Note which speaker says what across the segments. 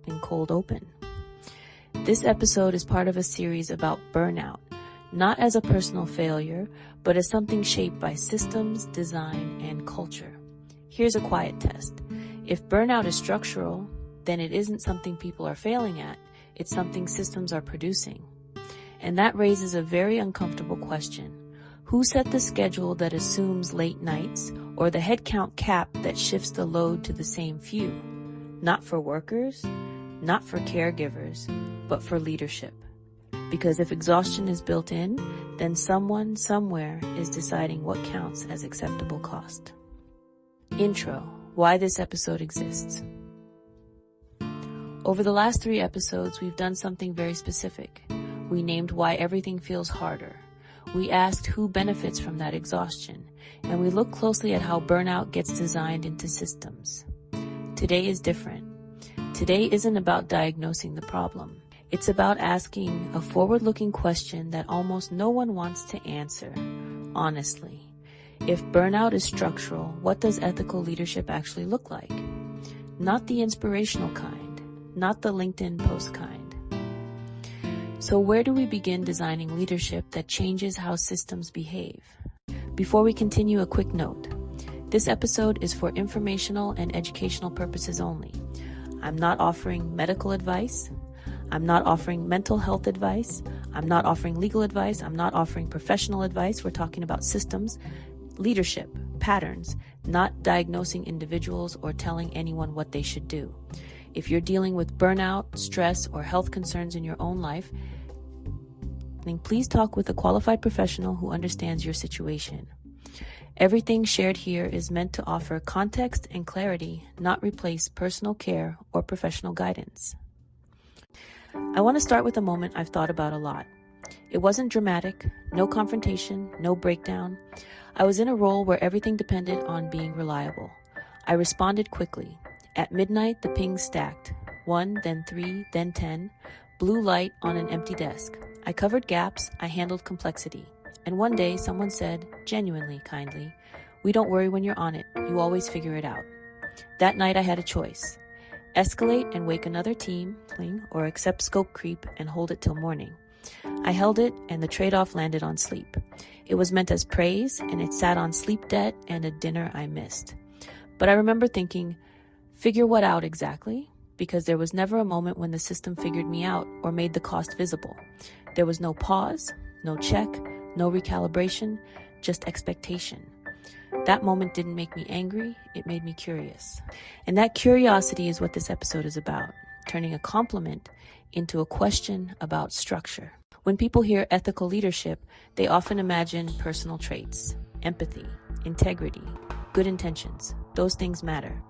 Speaker 1: in cold open. This episode is part of a series about burnout, not as a personal failure, but as something shaped by systems, design, and culture. Here's a quiet test. If burnout is structural, then it isn't something people are failing at, it's something systems are producing. And that raises a very uncomfortable question. Who set the schedule that assumes late nights, or the headcount cap that shifts the load to the same few? Not for workers, not for caregivers, but for leadership. Because if exhaustion is built in, then someone somewhere is deciding what counts as acceptable cost. Intro: why this episode exists. Over the last 3 episodes, we've done something very specific. We named why everything feels harder. We asked who benefits from that exhaustion, and we looked closely at how burnout gets designed into systems. Today is different. Today isn't about diagnosing the problem. It's about asking a forward-looking question that almost no one wants to answer, honestly. If burnout is structural, what does ethical leadership actually look like? Not the inspirational kind, not the LinkedIn post kind. So where do we begin designing leadership that changes how systems behave? Before we continue, a quick note. This episode is for informational and educational purposes only. I'm not offering medical advice. I'm not offering mental health advice. I'm not offering legal advice. I'm not offering professional advice. We're talking about systems, leadership, patterns, not diagnosing individuals or telling anyone what they should do. If you're dealing with burnout, stress, or health concerns in your own life, then please talk with a qualified professional who understands your situation. Everything shared here is meant to offer context and clarity, not replace personal care or professional guidance. I want to start with a moment I've thought about a lot. It wasn't dramatic, no confrontation, no breakdown. I was in a role where everything depended on being reliable. I responded quickly. At midnight, the pings stacked. 1, then 3, then 10. Blue light on an empty desk. I covered gaps, I handled complexity. And one day, someone said, genuinely kindly, "We don't worry when you're on it. You always figure it out." That night, I had a choice. Escalate and wake another team, or accept scope creep and hold it till morning. I held it, and the trade-off landed on sleep. It was meant as praise, and it sat on sleep debt and a dinner I missed. But I remember thinking, figure what out exactly? Because there was never a moment when the system figured me out or made the cost visible. There was no pause, no check, no recalibration, just expectation. That moment didn't make me angry, it made me curious. And that curiosity is what this episode is about, turning a compliment into a question about structure. When people hear ethical leadership, they often imagine personal traits, empathy, integrity, good intentions. Those things matter.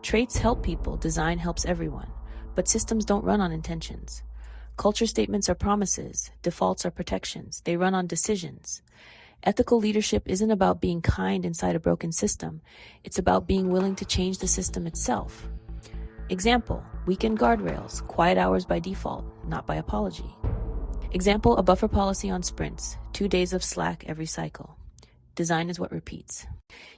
Speaker 1: Traits help people, design helps everyone, but systems don't run on intentions. Culture statements are promises, defaults are protections, they run on decisions. Ethical leadership isn't about being kind inside a broken system, it's about being willing to change the system itself. Example, weekend guardrails, quiet hours by default, not by apology. Example, a buffer policy on sprints, 2 days of slack every cycle. Design is what repeats.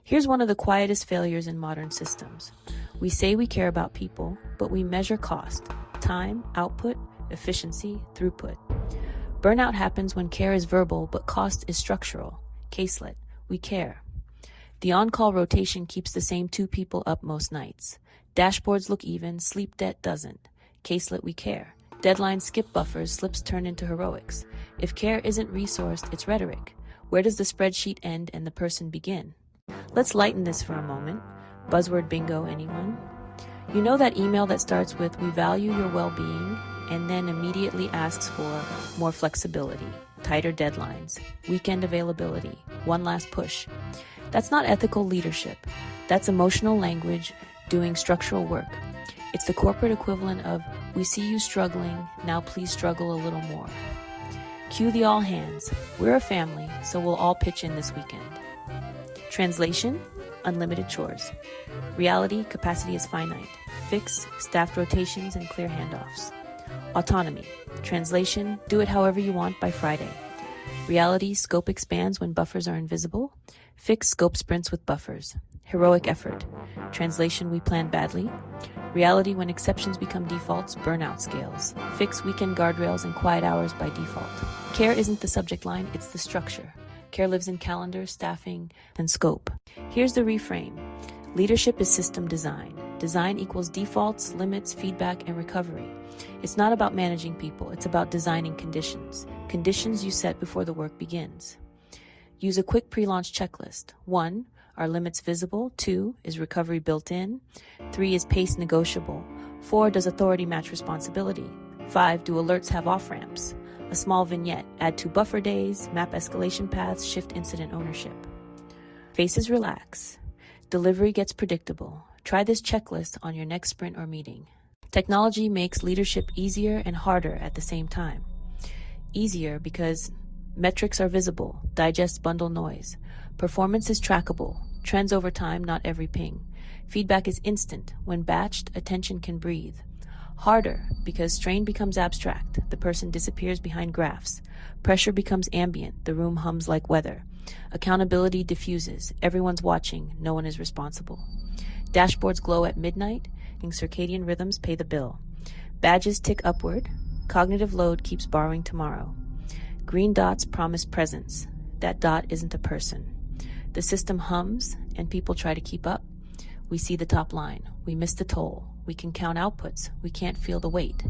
Speaker 1: Here's one of the quietest failures in modern systems. We say we care about people, but we measure cost, time, output, efficiency, throughput. Burnout happens when care is verbal, but cost is structural. Caselet, we care. The on-call rotation keeps the same 2 people up most nights. Dashboards look even, sleep debt doesn't. Caselet, we care. Deadlines skip buffers, slips turn into heroics. If care isn't resourced, it's rhetoric. Where does the spreadsheet end and the person begin? Let's lighten this for a moment. Buzzword bingo, anyone? You know that email that starts with, "We value your well-being," and then immediately asks for more flexibility, tighter deadlines, weekend availability, one last push. That's not ethical leadership. That's emotional language doing structural work. It's the corporate equivalent of, "We see you struggling, now please struggle a little more." Cue the all hands. We're a family, so we'll all pitch in this weekend. Translation, unlimited chores. Reality, capacity is finite. Fix, staffed rotations and clear handoffs. Autonomy. Translation, do it however you want by Friday. Reality, scope expands when buffers are invisible. Fix, scope sprints with buffers. Heroic effort. Translation, we plan badly. Reality, when exceptions become defaults, burnout scales. Fix, weekend guardrails and quiet hours by default. Care isn't the subject line, it's the structure. Care lives in calendar, staffing, and scope. Here's the reframe. Leadership is system design. Design equals defaults, limits, feedback, and recovery. It's not about managing people, it's about designing conditions. Conditions you set before the work begins. Use a quick pre-launch checklist. 1, are limits visible? 2, is recovery built in? 3, is pace negotiable? 4, does authority match responsibility? 5, do alerts have off-ramps? A small vignette, add 2 buffer days, map escalation paths, shift incident ownership. Faces relax. Delivery gets predictable. Try this checklist on your next sprint or meeting. Technology makes leadership easier and harder at the same time. Easier because metrics are visible, digest bundle noise. Performance is trackable, trends over time, not every ping. Feedback is instant. When batched, attention can breathe. Harder because strain becomes abstract. The person disappears behind graphs. Pressure becomes ambient. The room hums like weather. Accountability diffuses. Everyone's watching. No one is responsible. Dashboards glow at midnight. Circadian rhythms pay the bill. Badges tick upward. Cognitive load keeps borrowing tomorrow. Green dots promise presence. That dot isn't a person. The system hums and people try to keep up. We see the top line. We miss the toll. We can count outputs. We can't feel the weight.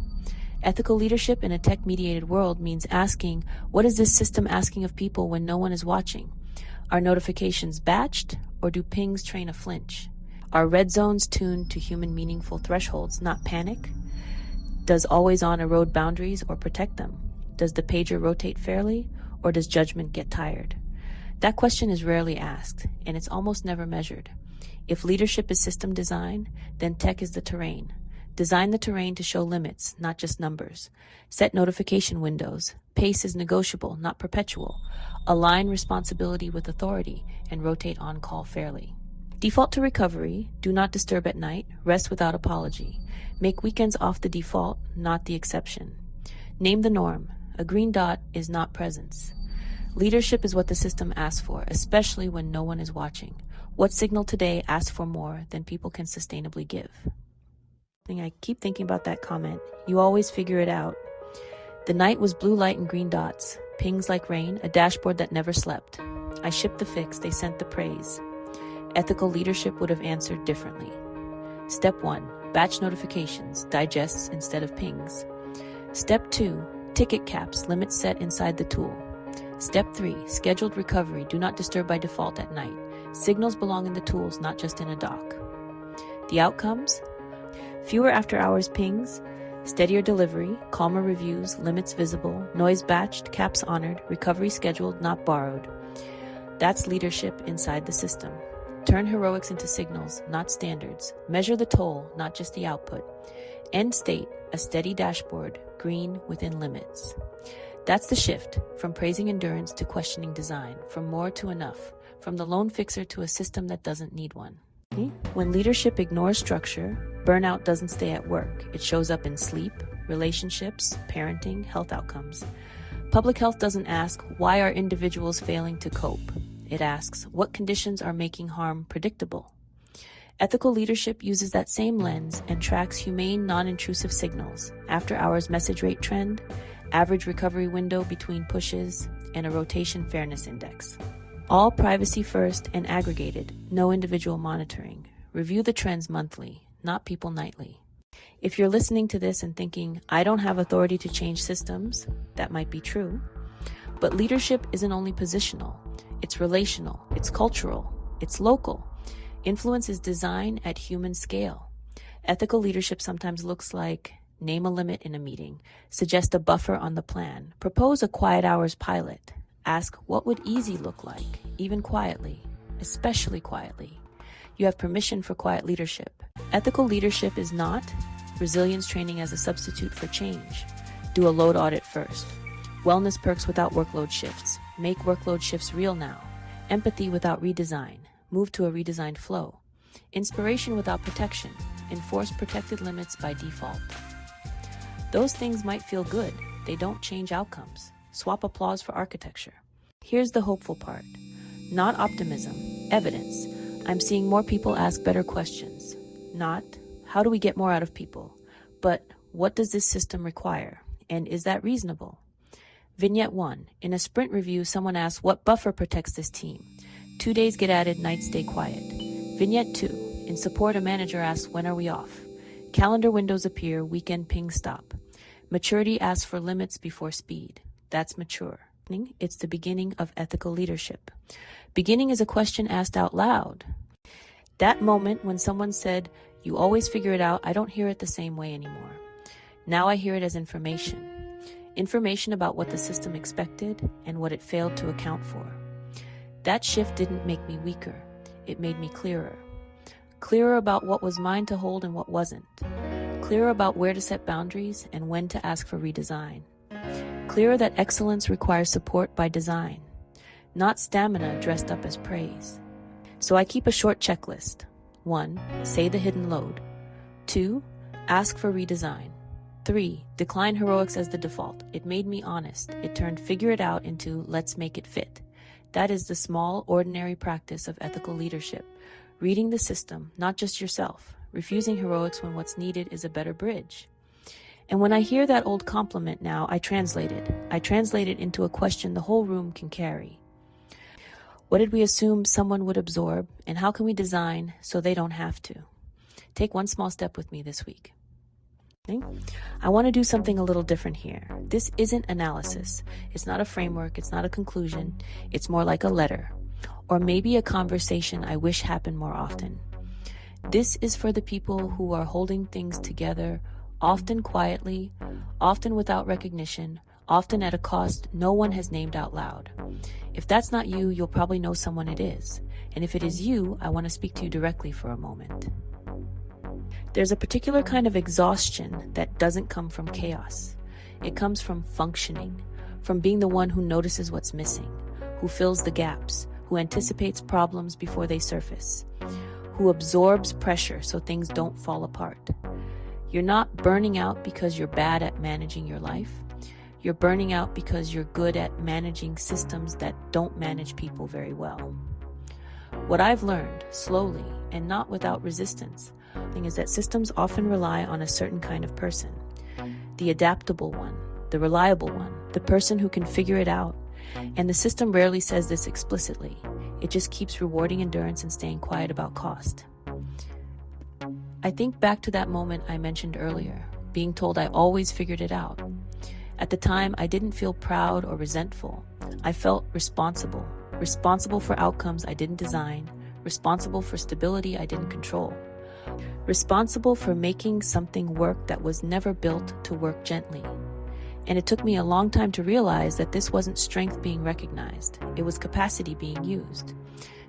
Speaker 1: Ethical leadership in a tech-mediated world means asking, what is this system asking of people when no one is watching? Are notifications batched, or do pings train a flinch? Are red zones tuned to human meaningful thresholds, not panic? Does always on erode boundaries or protect them? Does the pager rotate fairly, or does judgment get tired? That question is rarely asked, and it's almost never measured. If leadership is system design, then tech is the terrain. Design the terrain to show limits, not just numbers. Set notification windows. Pace is negotiable, not perpetual. Align responsibility with authority, and rotate on-call fairly. Default to recovery. Do not disturb at night. Rest without apology. Make weekends off the default, not the exception. Name the norm. A green dot is not presence. Leadership is what the system asks for, especially when no one is watching. What signal today asks for more than people can sustainably give? I keep thinking about that comment. You always figure it out. The night was blue light and green dots, pings like rain, a dashboard that never slept. I shipped the fix, they sent the praise. Ethical leadership would have answered differently. Step 1, batch notifications, digests instead of pings. Step 2, ticket caps, limits set inside the tool. Step 3, scheduled recovery, do not disturb by default at night. Signals belong in the tools, not just in a dock. The outcomes? Fewer after-hours pings, steadier delivery, calmer reviews, limits visible, noise batched, caps honored, recovery scheduled, not borrowed. That's leadership inside the system. Turn heroics into signals, not standards. Measure the toll, not just the output. End state, a steady dashboard, green within limits. That's the shift, from praising endurance to questioning design, from more to enough, from the lone fixer to a system that doesn't need one. When leadership ignores structure, burnout doesn't stay at work. It shows up in sleep, relationships, parenting, health outcomes. Public health doesn't ask, why are individuals failing to cope? It asks, what conditions are making harm predictable? Ethical leadership uses that same lens and tracks humane, non-intrusive signals, after-hours message rate trend, average recovery window between pushes, and a rotation fairness index. All privacy first and aggregated, no individual monitoring. Review the trends monthly, not people nightly. If you're listening to this and thinking, I don't have authority to change systems, that might be true. But leadership isn't only positional, it's relational, it's cultural, it's local. Influence is design at human scale. Ethical leadership sometimes looks like name a limit in a meeting, suggest a buffer on the plan, propose a quiet hours pilot, ask what would easy look like, even quietly, especially quietly. You have permission for quiet leadership. Ethical leadership is not resilience training as a substitute for change. Do a load audit first. Wellness perks without workload shifts. Make workload shifts real now. Empathy without redesign. Move to a redesigned flow. Inspiration without protection. Enforce protected limits by default. Those things might feel good. They don't change outcomes. Swap applause for architecture. Here's the hopeful part. Not optimism, evidence. I'm seeing more people ask better questions. Not, how do we get more out of people? But, what does this system require? And is that reasonable? Vignette 1. In a sprint review, someone asks, what buffer protects this team? 2 days get added, nights stay quiet. Vignette 2. In support, a manager asks, when are we off? Calendar windows appear, weekend pings stop. Maturity asks for limits before speed. That's mature. It's the beginning of ethical leadership. Beginning is a question asked out loud. That moment when someone said, you always figure it out, I don't hear it the same way anymore. Now I hear it as information. Information about what the system expected and what it failed to account for. That shift didn't make me weaker. It made me clearer. Clearer about what was mine to hold and what wasn't. Clearer about where to set boundaries and when to ask for redesign. Clearer that excellence requires support by design, not stamina dressed up as praise. So I keep a short checklist. 1. Say the hidden load. 2. Ask for redesign. 3. Decline heroics as the default. It made me honest. It turned figure it out into let's make it fit. That is the small, ordinary practice of ethical leadership. Reading the system, not just yourself. Refusing heroics when what's needed is a better bridge. And when I hear that old compliment now, I translate it. I translate it into a question the whole room can carry. What did we assume someone would absorb, and how can we design so they don't have to? Take one small step with me this week. I want to do something a little different here. This isn't analysis. It's not a framework. It's not a conclusion. It's more like a letter, or maybe a conversation I wish happened more often. This is for the people who are holding things together, often quietly, often without recognition, often at a cost no one has named out loud. If that's not you, you'll probably know someone it is. And if it is you, I want to speak to you directly for a moment. There's a particular kind of exhaustion that doesn't come from chaos. It comes from functioning, from being the one who notices what's missing, who fills the gaps, who anticipates problems before they surface, who absorbs pressure so things don't fall apart. You're not burning out because you're bad at managing your life. You're burning out because you're good at managing systems that don't manage people very well. What I've learned, slowly and not without resistance, is that systems often rely on a certain kind of person. The adaptable one, the reliable one, the person who can figure it out. And the system rarely says this explicitly. It just keeps rewarding endurance and staying quiet about cost. I think back to that moment I mentioned earlier, being told I always figured it out. At the time, I didn't feel proud or resentful. I felt responsible for outcomes I didn't design, responsible for stability I didn't control, responsible for making something work that was never built to work gently. And it took me a long time to realize that this wasn't strength being recognized. It was capacity being used.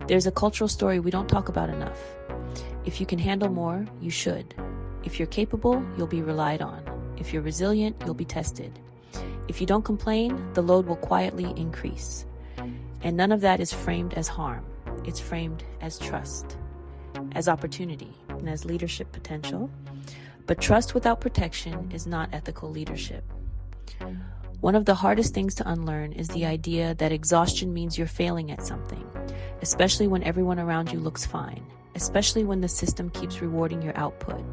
Speaker 1: There's a cultural story we don't talk about enough. If you can handle more, you should. If you're capable, you'll be relied on. If you're resilient, you'll be tested. If you don't complain, the load will quietly increase. And none of that is framed as harm. It's framed as trust, as opportunity, and as leadership potential. But trust without protection is not ethical leadership. One of the hardest things to unlearn is the idea that exhaustion means you're failing at something, especially when everyone around you looks fine, especially when the system keeps rewarding your output,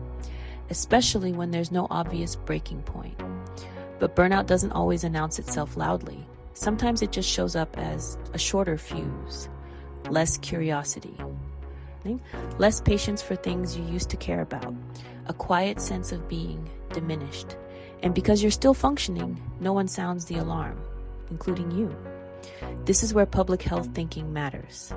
Speaker 1: especially when there's no obvious breaking point. But burnout doesn't always announce itself loudly. Sometimes it just shows up as a shorter fuse, less curiosity, less patience for things you used to care about, a quiet sense of being diminished. And because you're still functioning, no one sounds the alarm, including you. This is where public health thinking matters.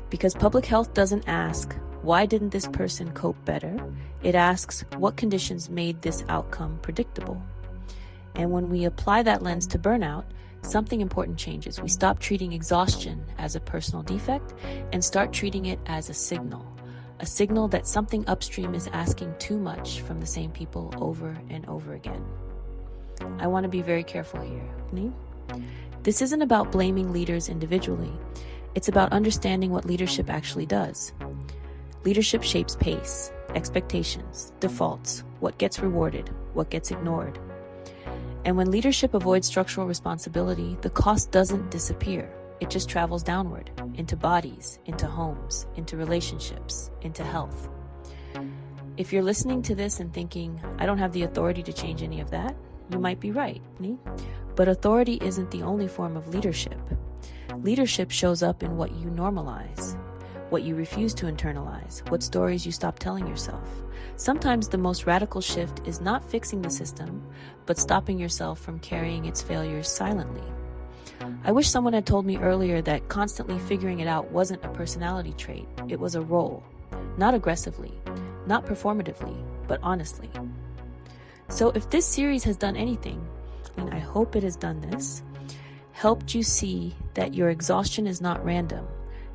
Speaker 1: Because public health doesn't ask, why didn't this person cope better? It asks, what conditions made this outcome predictable? And when we apply that lens to burnout, something important changes. We stop treating exhaustion as a personal defect and start treating it as a signal that something upstream is asking too much from the same people over and over again. I want to be very careful here. This isn't about blaming leaders individually. It's about understanding what leadership actually does. Leadership shapes pace, expectations, defaults, what gets rewarded, what gets ignored. And when leadership avoids structural responsibility, the cost doesn't disappear. It just travels downward, into bodies, into homes, into relationships, into health. If you're listening to this and thinking, I don't have the authority to change any of that, you might be right. But authority isn't the only form of leadership. Leadership shows up in what you normalize, what you refuse to internalize, what stories you stop telling yourself. Sometimes the most radical shift is not fixing the system, but stopping yourself from carrying its failures silently. I wish someone had told me earlier that constantly figuring it out wasn't a personality trait. It was a role. Not aggressively, not performatively, but honestly. So if this series has done anything, and I hope it has done this, helped you see that your exhaustion is not random,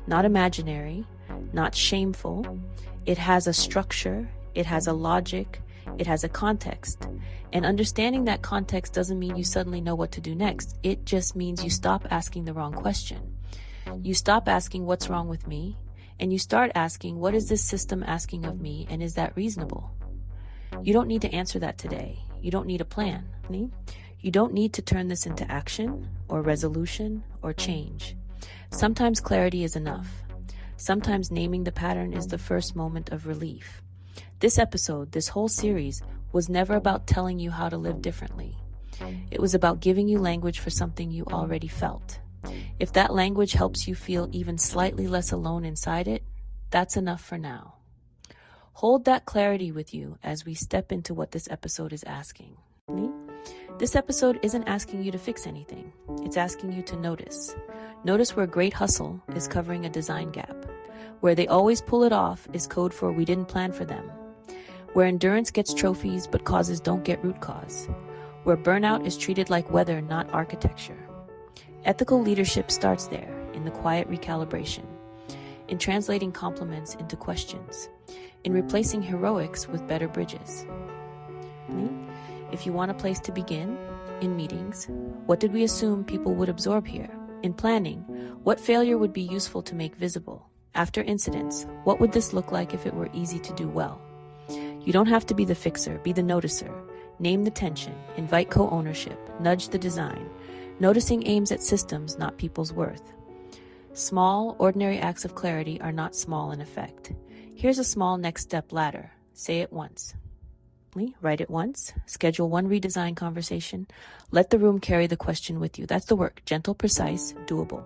Speaker 1: not imaginary, not shameful. It has a structure, it has a logic, it has a context. And understanding that context doesn't mean you suddenly know what to do next. It just means you stop asking the wrong question. You stop asking what's wrong with me, and you start asking what is this system asking of me, and is that reasonable? You don't need to answer that today. You don't need a plan. You don't need to turn this into action or resolution or change. Sometimes clarity is enough. Sometimes naming the pattern is the first moment of relief. This episode, this whole series, was never about telling you how to live differently. It was about giving you language for something you already felt. If that language helps you feel even slightly less alone inside it, that's enough for now. Hold that clarity with you as we step into what this episode is asking. This episode isn't asking you to fix anything. It's asking you to notice. Notice where great hustle is covering a design gap. Where they always pull it off is code for we didn't plan for them. Where endurance gets trophies but causes don't get root cause. Where burnout is treated like weather, not architecture. Ethical leadership starts there, in the quiet recalibration, in translating compliments into questions, in replacing heroics with better bridges. If you want a place to begin, in meetings, what did we assume people would absorb here? In planning, what failure would be useful to make visible? After incidents, what would this look like if it were easy to do well? You don't have to be the fixer, be the noticer. Name the tension, invite co-ownership, nudge the design. Noticing aims at systems, not people's worth. Small, ordinary acts of clarity are not small in effect. Here's a small next step ladder. Say it once. Write it once. Schedule one redesign conversation. Let the room carry the question with you. That's the work. Gentle, precise, doable.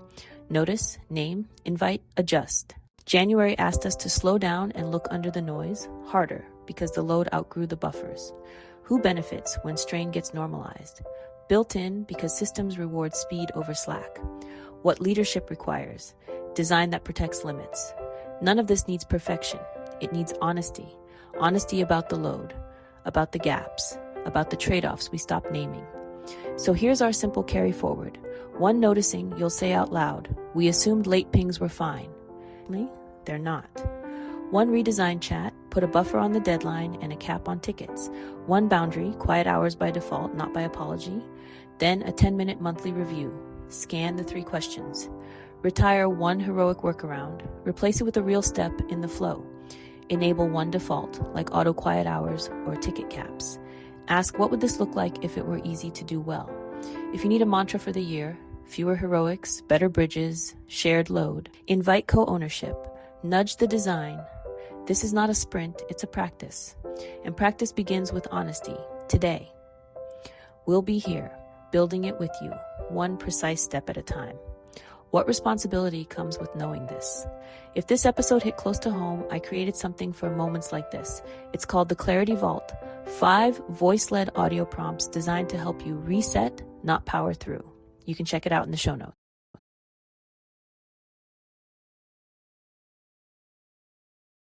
Speaker 1: Notice, name, invite, adjust. January asked us to slow down and look under the noise, harder, because the load outgrew the buffers. Who benefits when strain gets normalized? Built in because systems reward speed over slack. What leadership requires? Design that protects limits. None of this needs perfection. It needs honesty. Honesty about the load, about the gaps, about the trade-offs we stop naming. So here's our simple carry forward. One noticing, you'll say out loud, we assumed late pings were fine. They're not. One redesign chat, put a buffer on the deadline and a cap on tickets. One boundary, quiet hours by default, not by apology. Then a 10-minute monthly review. Scan the 3 questions. Retire one heroic workaround. Replace it with a real step in the flow. Enable one default, like auto quiet hours or ticket caps. Ask what would this look like if it were easy to do well. If you need a mantra for the year, fewer heroics, better bridges, shared load. Invite co-ownership. Nudge the design. This is not a sprint, it's a practice. And practice begins with honesty, today. We'll be here, building it with you, one precise step at a time. What responsibility comes with knowing this? If this episode hit close to home, I created something for moments like this. It's called the Clarity Vault, 5 voice-led audio prompts designed to help you reset, not power through. You can check it out in the show notes.